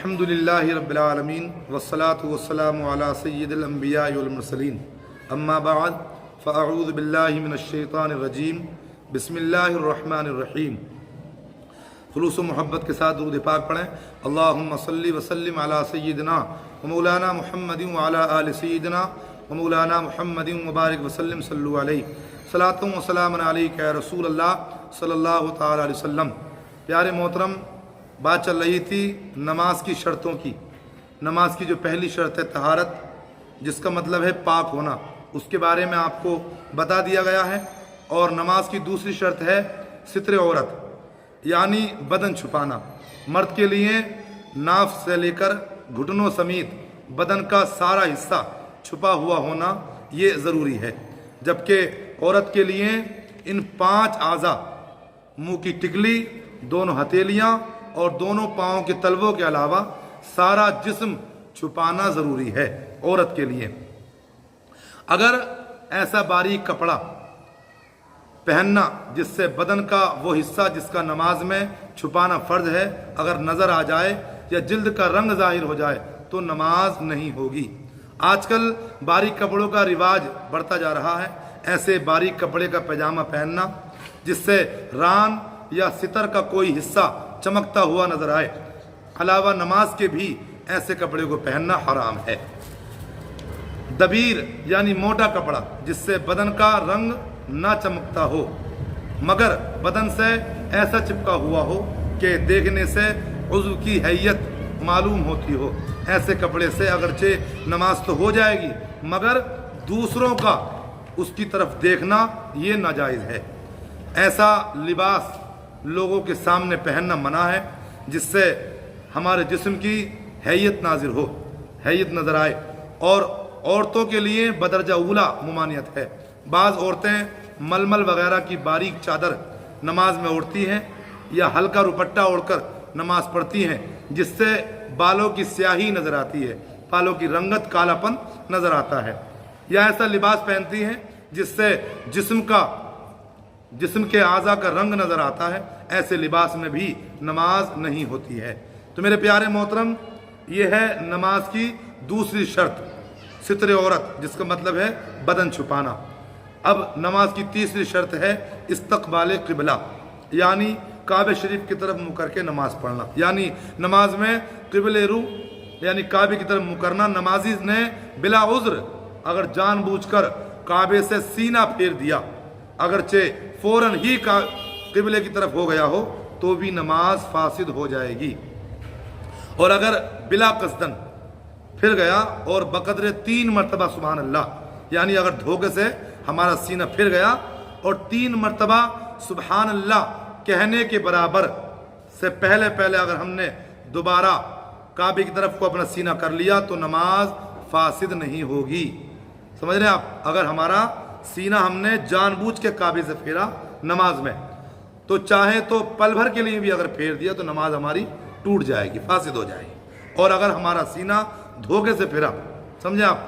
الحمدللہ رب العالمین والصلاة والسلام علی سید الانبیاء والمرسلین اما بعد فاعوذ باللہ من الشیطان الرجیم بسم اللہ الرحمن الرحیم۔ خلوص و محبت کے ساتھ درود پاک پڑھیں۔ اللہم صلی وسلم علی سیدنا و مولانا محمد وعلی آل سیدنا و مولانا محمد مبارک وسلم صلو علیہ صلاۃ و سلام علیک یا رسول اللہ صلی اللہ تعالی علیہ وسلم۔ پیارے محترم، بات چل رہی تھی نماز کی شرطوں کی۔ نماز کی جو پہلی شرط ہے طہارت، جس کا مطلب ہے پاک ہونا، اس کے بارے میں آپ کو بتا دیا گیا ہے۔ اور نماز کی دوسری شرط ہے ستر عورت، یعنی بدن چھپانا۔ مرد کے لیے ناف سے لے کر گھٹنوں سمیت بدن کا سارا حصہ چھپا ہوا ہونا یہ ضروری ہے، جبکہ عورت کے لیے ان 5 اعضاء منہ کی ٹکلی، دونوں ہتھیلیاں اور دونوں پاؤں کے تلووں کے علاوہ سارا جسم چھپانا ضروری ہے عورت کے لیے۔ اگر ایسا باریک کپڑا پہننا جس سے بدن کا وہ حصہ جس کا نماز میں چھپانا فرض ہے اگر نظر آ جائے یا جلد کا رنگ ظاہر ہو جائے تو نماز نہیں ہوگی۔ آج کل باریک کپڑوں کا رواج بڑھتا جا رہا ہے۔ ایسے باریک کپڑے کا پیجامہ پہننا جس سے ران یا ستر کا کوئی حصہ چمکتا ہوا نظر آئے، علاوہ نماز کے بھی ایسے کپڑے کو پہننا حرام ہے۔ دبیر یعنی موٹا کپڑا جس سے بدن کا رنگ نہ چمکتا ہو مگر بدن سے ایسا چپکا ہوا ہو کہ دیکھنے سے عضو کی حیت معلوم ہوتی ہو، ایسے کپڑے سے اگرچہ نماز تو ہو جائے گی مگر دوسروں کا اس کی طرف دیکھنا یہ ناجائز ہے۔ ایسا لباس لوگوں کے سامنے پہننا منع ہے جس سے ہمارے جسم کی حیت نظر آئے، اور عورتوں کے لیے بدرجہ اولا ممانعت ہے۔ بعض عورتیں ململ وغیرہ کی باریک چادر نماز میں اوڑھتی ہیں یا ہلکا دوپٹہ اوڑھ کر نماز پڑھتی ہیں جس سے بالوں کی سیاہی نظر آتی ہے، بالوں کی رنگت کالا پن نظر آتا ہے، یا ایسا لباس پہنتی ہیں جس سے جسم کے اعضاء کا رنگ نظر آتا ہے۔ ایسے لباس میں بھی نماز نہیں ہوتی ہے۔ تو میرے پیارے محترم، یہ ہے نماز کی دوسری شرط ستر عورت، جس کا مطلب ہے بدن چھپانا۔ اب نماز کی تیسری شرط ہے استقبال قبلہ، یعنی کعبہ شریف کی طرف منہ کر کے نماز پڑھنا۔ یعنی نماز میں قبلہ رو یعنی کعبے کی طرف منہ کرنا۔ نمازی نے بلا عذر اگر جان بوجھ کر کعبے سے سینہ پھیر دیا، اگرچہ فوراً ہی قبلے کی طرف ہو گیا ہو تو بھی نماز فاسد ہو جائے گی۔ اور اگر بلا قصدن پھر گیا اور بقدر 3 مرتبہ سبحان اللہ، یعنی اگر دھوکے سے ہمارا سینہ پھر گیا اور 3 مرتبہ سبحان اللہ کہنے کے برابر سے پہلے اگر ہم نے دوبارہ کعبے کی طرف کو اپنا سینہ کر لیا تو نماز فاسد نہیں ہوگی۔ سمجھ رہے ہیں آپ؟ اگر ہمارا سینہ ہم نے جان بوجھ کے کعبے سے پھیرا نماز میں تو چاہے تو پل بھر کے لیے بھی اگر پھیر دیا تو نماز ہماری ٹوٹ جائے گی، فاسد ہو جائے گی۔ اور اگر ہمارا سینہ دھوکے سے پھرا، سمجھے آپ،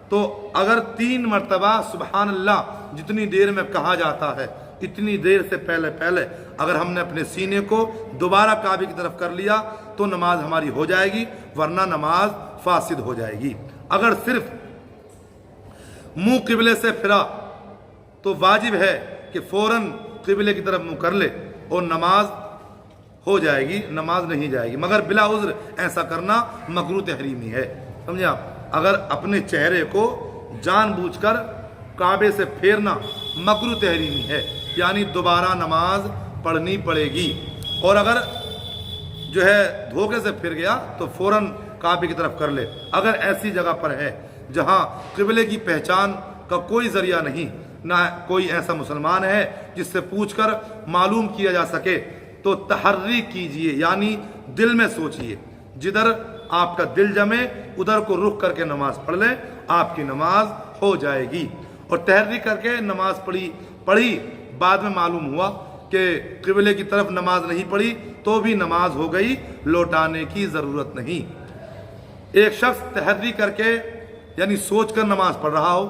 تو اگر 3 مرتبہ سبحان اللہ جتنی دیر میں کہا جاتا ہے اتنی دیر سے پہلے اگر ہم نے اپنے سینے کو دوبارہ کعبے کی طرف کر لیا تو نماز ہماری ہو جائے گی، ورنہ نماز فاسد ہو جائے گی۔ اگر صرف منہ قبلے سے پھرا تو واجب ہے کہ فوراً قبلے کی طرف منہ کر لے اور نماز ہو جائے گی، نماز نہیں جائے گی، مگر بلا عذر ایسا کرنا مکروہ تحریمی ہے۔ سمجھے آپ؟ اگر اپنے چہرے کو جان بوجھ کر کعبے سے پھیرنا مکروہ تحریمی ہے، یعنی دوبارہ نماز پڑھنی پڑے گی۔ اور اگر جو ہے دھوکے سے پھر گیا تو فوراً کعبے کی طرف کر لے۔ اگر ایسی جگہ پر ہے جہاں قبلے کی پہچان کا کوئی ذریعہ نہیں، نہ کوئی ایسا مسلمان ہے جس سے پوچھ کر معلوم کیا جا سکے، تو تحری کیجئے، یعنی دل میں سوچئے، جدھر آپ کا دل جمے ادھر کو رخ کر کے نماز پڑھ لیں، آپ کی نماز ہو جائے گی۔ اور تحری کر کے نماز پڑھی بعد میں معلوم ہوا کہ قبلے کی طرف نماز نہیں پڑھی تو بھی نماز ہو گئی، لوٹانے کی ضرورت نہیں۔ ایک شخص تحری کر کے یعنی سوچ کر نماز پڑھ رہا ہو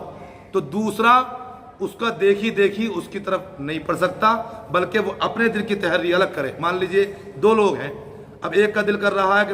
تو دوسرا اس کا دیکھی اس کی طرف نہیں پڑھ سکتا، بلکہ وہ اپنے دل کی تحری الگ کرے۔ مان لیجئے 2 لوگ ہیں، اب ایک کا دل کر رہا ہے کہ